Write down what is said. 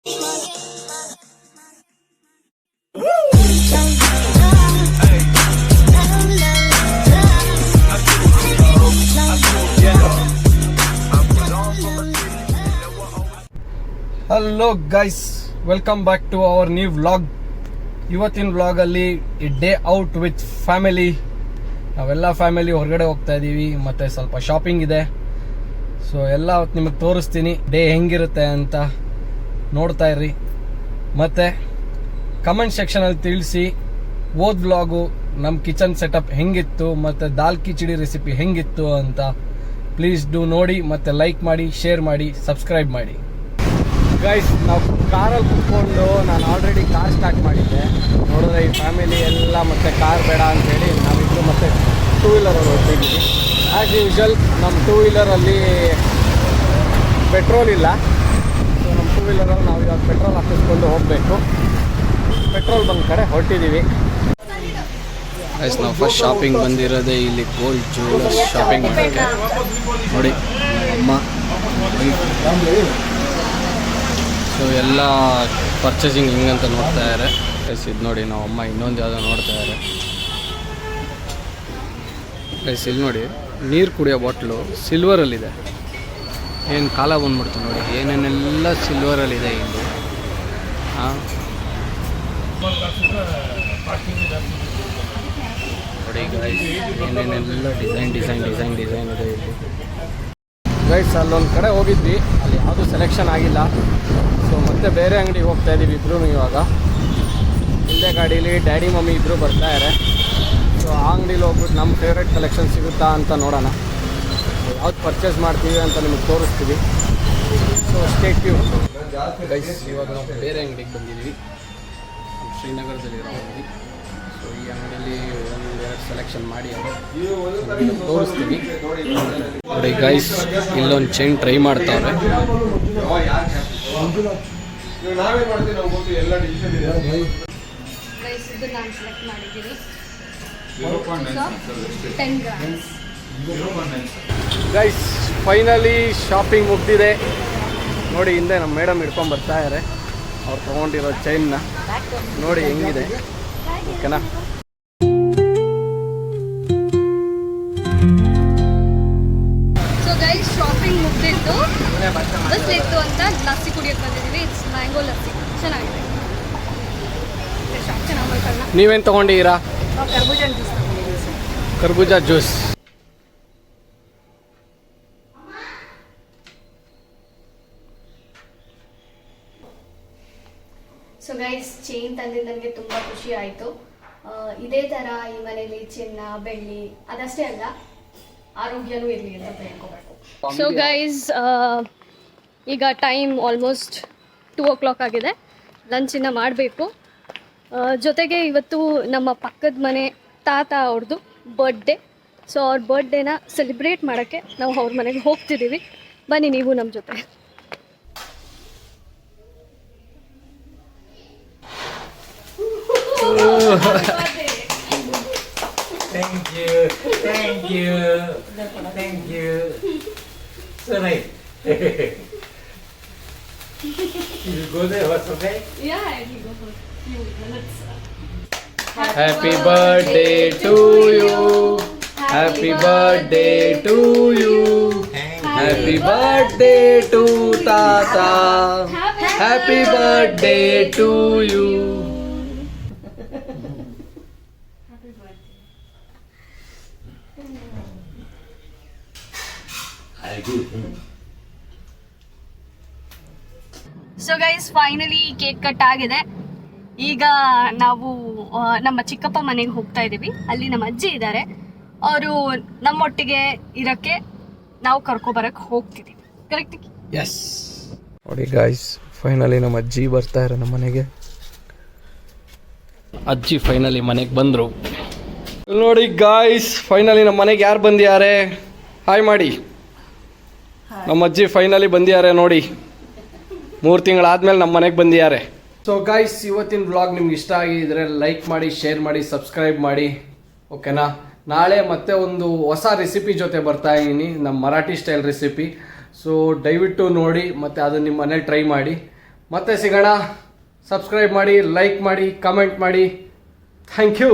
Hello guys, welcome back to our new vlog. ಇವತ್ತಿನ ವ್ಲಾಗಲ್ಲಿ day out with family. ನಾವೆಲ್ಲ family ಹೊರಗಡೆ ಹೋಗ್ತಾ ಇದ್ದೀವಿ, ಮತ್ತು ಸ್ವಲ್ಪ ಶಾಪಿಂಗ್ ಇದೆ. ಸೊ ಎಲ್ಲ ನಿಮಗೆ ತೋರಿಸ್ತೀನಿ ಡೇ ಹೆಂಗಿರುತ್ತೆ ಅಂತ. ನೋಡ್ತಾ ಇರ್ರಿ. ಮತ್ತು ಕಮೆಂಟ್ ಸೆಕ್ಷನಲ್ಲಿ ತಿಳಿಸಿ ಓದ್ ವ್ಲಾಗು ನಮ್ಮ ಕಿಚನ್ ಸೆಟಪ್ ಹೆಂಗಿತ್ತು ಮತ್ತು ದಾಲ್ ಕಿಚಡಿ ರೆಸಿಪಿ ಹೆಂಗಿತ್ತು ಅಂತ. ಪ್ಲೀಸ್ ಡೂ ನೋಡಿ, ಮತ್ತು ಲೈಕ್ ಮಾಡಿ, ಶೇರ್ ಮಾಡಿ, ಸಬ್ಸ್ಕ್ರೈಬ್ ಮಾಡಿ. ಗೈಸ್, ನಾವು ಕಾರಲ್ಲಿ ಕುತ್ಕೊಂಡು ನಾನು ಆಲ್ರೆಡಿ ಕಾರ್ ಸ್ಟಾರ್ಟ್ ಮಾಡಿದ್ದೆ. ನೋಡಿದ್ರೆ ಈ ಫ್ಯಾಮಿಲಿ ಎಲ್ಲ ಮತ್ತೆ ಕಾರ್ ಬೇಡ ಅಂತೇಳಿ ನಾವಿಬ್ಬರು ಮತ್ತೆ ಟೂ ವೀಲರಲ್ಲಿ ಹೋಗ್ತಿದ್ದೀವಿ. ಆ್ಯಸ್ ಯೂಶುವಲ್ ನಮ್ಮ ಟೂ ವೀಲರಲ್ಲಿ ಪೆಟ್ರೋಲ್ ಇಲ್ಲ. ಸೊ ನಮ್ಮ ಟೂ ವೀಲರಲ್ಲಿ ನಾವು ಇವಾಗ ಪೆಟ್ರೋಲ್ ಹಾಕಿಸ್ಕೊಂಡು ಹೋಗಬೇಕು. ಪೆಟ್ರೋಲ್ ಬಂಕ್ ಕಡೆ ಹೊರಟಿದ್ದೀವಿ. ಗೈಸ್, ನಾವು ಫಸ್ಟ್ ಶಾಪಿಂಗ್ ಬಂದಿರೋದೇ ಇಲ್ಲಿ ಗೋಲ್ಡ್ ಜ್ಯುವೆಲ್ಲರ್ಸ್ ಶಾಪಿಂಗ್ ಮಾಡೋಕ್ಕೆ. ನೋಡಿ ಅಮ್ಮ, ಸೊ ಎಲ್ಲ ಪರ್ಚೇಸಿಂಗ್ ಹಿಂಗಂತ ನೋಡ್ತಾ ಇದ್ದಾರೆ. ಗೈಸ್ ಇದು ನೋಡಿ, ನಾವು ಅಮ್ಮ ಇನ್ನೊಂದು ಯಾವುದೋ ನೋಡ್ತಾ ಇದ್ದಾರೆ. ಗೈಸ್ ಇಲ್ಲಿ ನೋಡಿ, ನೀರು ಕುಡಿಯೋ ಬಾಟ್ಲು ಸಿಲ್ವರಲ್ಲಿದೆ. ಏನು ಕಾಲ ಬಂದ್ಬಿಡ್ತು ನೋಡಿ, ಏನೇನೆಲ್ಲ ಸಿಲ್ವರಲ್ಲಿದೆ ಇಲ್ಲಿ. ಹಾಂ ನೋಡಿ ಗೈಸ್, ಏನೇನೆಲ್ಲ ಡಿಸೈನ್ ಇದೆ ಇಲ್ಲಿ. ಗೈಸ್ ಅಲ್ಲೊಂದು ಕಡೆ ಹೋಗಿದ್ವಿ, ಅಲ್ಲಿ ಯಾವುದೂ ಸೆಲೆಕ್ಷನ್ ಆಗಿಲ್ಲ. ಸೊ ಮತ್ತೆ ಬೇರೆ ಅಂಗಡಿಗೆ ಹೋಗ್ತಾ ಇದ್ದೀವಿ ಇಬ್ಬರೂ. ಇವಾಗ ಹಿಂದೆ ಗಾಡೀಲಿ ಡ್ಯಾಡಿ ಮಮ್ಮಿ ಇಬ್ಬರು ಬರ್ತಾಯಿದ್ದಾರೆ. ಸೊ ಆ ಅಂಗಡೀಲಿ ಹೋಗ್ಬಿಟ್ಟು ನಮ್ಮ ಫೇವ್ರೇಟ್ ಕಲೆಕ್ಷನ್ ಸಿಗುತ್ತಾ ಅಂತ ನೋಡೋಣ. ಯಾವ್ದು ಪರ್ಚೇಸ್ ಮಾಡ್ತೀವಿ ಅಂತ ನಿಮಗೆ ತೋರಿಸ್ತೀವಿ. So stay tune. ಗೈಸ್, ಇವಾಗ ನಾವು ಬೇರೆ ಅಂಗಡಿಗೆ ಬಂದಿದ್ದೀವಿ, ಶ್ರೀನಗರದಲ್ಲಿರೋ ಅಂಗಡಿ. ಸೊ ಈ ಅಂಗಡಿಯಲ್ಲಿ ಒಂದೆರಡು ಸೆಲೆಕ್ಷನ್ ಮಾಡಿ ತೋರಿಸ್ತೀವಿ. ನೋಡಿ ಗೈಸ್, ಇಲ್ಲೊಂದು ಚೈನ್ ಟ್ರೈ ಮಾಡ್ತಾವ್ರೆ. ಗೈಸ್ ಫೈನಲಿ ಶಾಪಿಂಗ್ ಮುಗ್ದಿದೆ. ನೋಡಿ ಹಿಂದೆ ನಮ್ಮ ಮೇಡಮ್ ಹಿಡ್ಕೊಂಡು ಬರ್ತಾ ಇದ್ದಾರೆ. ಅವ್ರು ತೊಗೊಂಡಿರೋ ಚೈನ್ನ ನೋಡಿ ಹೆಂಗಿದೆ, ಓಕೆನಾ? ಸೊ ಗೈಸ್, ಶಾಪಿಂಗ್ ಮುಗ್ದಿತ್ತು, ಬಸ್ ಇತ್ತು ಅಂತ ಲಸ್ಸಿ ಕುಡಿಯೋಕೆ ಬಂದಿದ್ದೀವಿ. ಇಟ್ಸ್ ಮ್ಯಾಂಗೋ ಲಸ್ಸಿ, ಚೆನ್ನಾಗಿದೆ. ನೀವೇನು ತೊಗೊಂಡಿದ್ದೀರಾ? ಕರ್ಬೂಜ ಜ್ಯೂಸ್. ಸೊ ಗೈಸ್, ಚೈನ್ ತಂದಿದ್ದು ನನಗೆ ತುಂಬ ಖುಷಿ ಆಯಿತು. ಇದೇ ಥರ ಈ ಮನೇಲಿ ಚಿನ್ನ ಬೆಳ್ಳಿ ಅದಷ್ಟೇ ಅಲ್ಲ, ಆರೋಗ್ಯನೂ ಇರಲಿ ಅಂತ ಬೇಡ್ಕೋಬೇಕು. ಸೊ ಗೈಸ್, ಈಗ ಟೈಮ್ ಆಲ್ಮೋಸ್ಟ್ 2 o'clock ಆಗಿದೆ. ಲಂಚಿನ ಮಾಡಬೇಕು. ಜೊತೆಗೆ ಇವತ್ತು ನಮ್ಮ ಪಕ್ಕದ ಮನೆ ತಾತ ಅವ್ರದ್ದು ಬರ್ಡೇ. ಸೊ ಅವ್ರ ಬರ್ಡೇನ ಸೆಲೆಬ್ರೇಟ್ ಮಾಡೋಕ್ಕೆ ನಾವು ಅವ್ರ ಮನೆಗೆ ಹೋಗ್ತಿದ್ದೀವಿ. ಬನ್ನಿ ನೀವು ನಮ್ಮ ಜೊತೆ. Thank you. So nice. You go there, what's okay? Yeah, I will go for a few minutes. Happy birthday to you. Happy birthday to you. Happy birthday to Tata. Happy birthday to you. So guys, finally cake cut ಆಗಿದೆ. ಈಗ ನಾವು ನಮ್ಮ ಚಿಕ್ಕಪ್ಪ ಮನೆಗೆ ಹೋಗ್ತಾ ಇದ್ದೀವಿ. ಅಲ್ಲಿ ನಮ್ಮ ಅಜ್ಜಿ ಇದ್ದಾರೆ. ಅವರು ನಮ್ಮೊಟ್ಟಿಗೆ ಇರೋಕ್ಕೆ ನಾವು ಕರ್ಕೊಬರಕ್ಕೆ ಹೋಗ್ತಿದ್ದೀವಿ. ಕರೆಕ್ಟ್? ಎಸ್. ನೋಡಿ ಗಾಯ್ಸ್, ಫೈನಲಿ ನಮ್ಮ ಅಜ್ಜಿ ಬರ್ತಾ ಇರೋ ನಮ್ಮ ಮನೆಗೆ. ಅಜ್ಜಿ ಫೈನಲಿ ಮನೆಗೆ ಬಂದರು. ನೋಡಿ ಗಾಯ್ಸ್, ಫೈನಲಿ ನಮ್ಮ ಮನೆಗೆ ಯಾರು ಬಂದಿದ್ದಾರೆ? ಹಾಯ್ ಮಾಡಿ. ನಮ್ಮ ಅಜ್ಜಿ ಫೈನಲಿ ಬಂದಿದ್ದಾರೆ ನೋಡಿ. 3 ತಿಂಗಳಾದ್ಮೇಲೆ ನಮ್ಮ ಮನೆಗೆ ಬಂದಿದ್ದಾರೆ. ಸೊ ಗಾಯ್ಸ್, ಇವತ್ತಿನ ವ್ಲಾಗ್ ನಿಮ್ಗೆ ಇಷ್ಟ ಆಗಿದ್ರೆ ಲೈಕ್ ಮಾಡಿ, ಶೇರ್ ಮಾಡಿ, ಸಬ್ಸ್ಕ್ರೈಬ್ ಮಾಡಿ, ಓಕೆನಾ? ನಾಳೆ ಮತ್ತೆ ಒಂದು ಹೊಸ ರೆಸಿಪಿ ಜೊತೆ ಬರ್ತಾ ಇದ್ದೀನಿ, ನಮ್ಮ ಮರಾಠಿ ಸ್ಟೈಲ್ ರೆಸಿಪಿ. ಸೊ ದಯವಿಟ್ಟು ನೋಡಿ, ಮತ್ತು ಅದನ್ನು ನಿಮ್ಮ ಮನೇಲಿ ಟ್ರೈ ಮಾಡಿ. ಮತ್ತೆ ಸಿಗೋಣ. ಸಬ್ಸ್ಕ್ರೈಬ್ ಮಾಡಿ, ಲೈಕ್ ಮಾಡಿ, ಕಮೆಂಟ್ ಮಾಡಿ. Thank you.